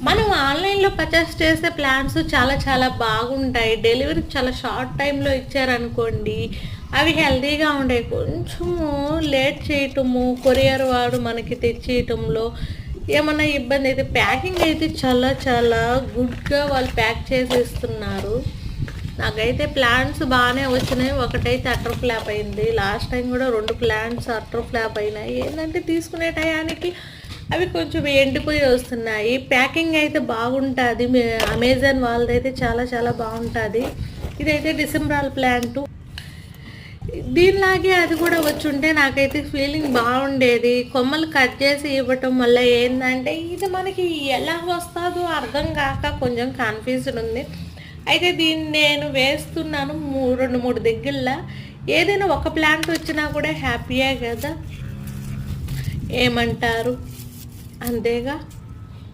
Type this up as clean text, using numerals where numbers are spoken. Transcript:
మనం ఆన్లైన్లో పర్చేస్ చేసే ప్లాన్స్ చాలా చాలా బాగుంటాయి. డెలివరీ చాలా షార్ట్ టైంలో ఇచ్చారనుకోండి, అవి హెల్తీగా ఉంటాయి. కొంచెము లేట్ చేయటము, కొరియర్ వాడు మనకి తెచ్చేయటంలో ఏమన్నా ఇబ్బంది అయితే, ప్యాకింగ్ అయితే చాలా చాలా గుడ్గా వాళ్ళు ప్యాక్ చేసి ఇస్తున్నారు. నాకైతే ప్లాన్స్ బాగానే వచ్చినాయి. ఒకటైతే అటర్ ఫ్లాప్ అయింది. లాస్ట్ టైం కూడా 2 ప్లాన్స్ అటర్ ఫ్లాప్ అయినాయి. ఏంటంటే తీసుకునే టయానికి అవి కొంచెం ఎండిపోయి వస్తున్నాయి. ప్యాకింగ్ అయితే బాగుంటుంది. అమెజాన్ వాళ్ళదైతే చాలా చాలా బాగుంటుంది. ఇదైతే డిసెంబరాల్ ప్లాంటు. దీనిలాగే అది కూడా వచ్చుంటే నాకైతే ఫీలింగ్ బాగుండేది. కొమ్మలు కట్ చేసి ఇవ్వటం వల్ల ఏంటంటే ఇది మనకి ఎలా వస్తుందో అర్థం కాక కొంచెం కన్ఫ్యూజన్ ఉంది. అయితే దీన్ని నేను వేస్తున్నాను 2-3 దగ్గరలో. ఏదైనా ఒక ప్లాంట్ వచ్చినా కూడా హ్యాపీయే కదా, ఏమంటారు? అంతేగా.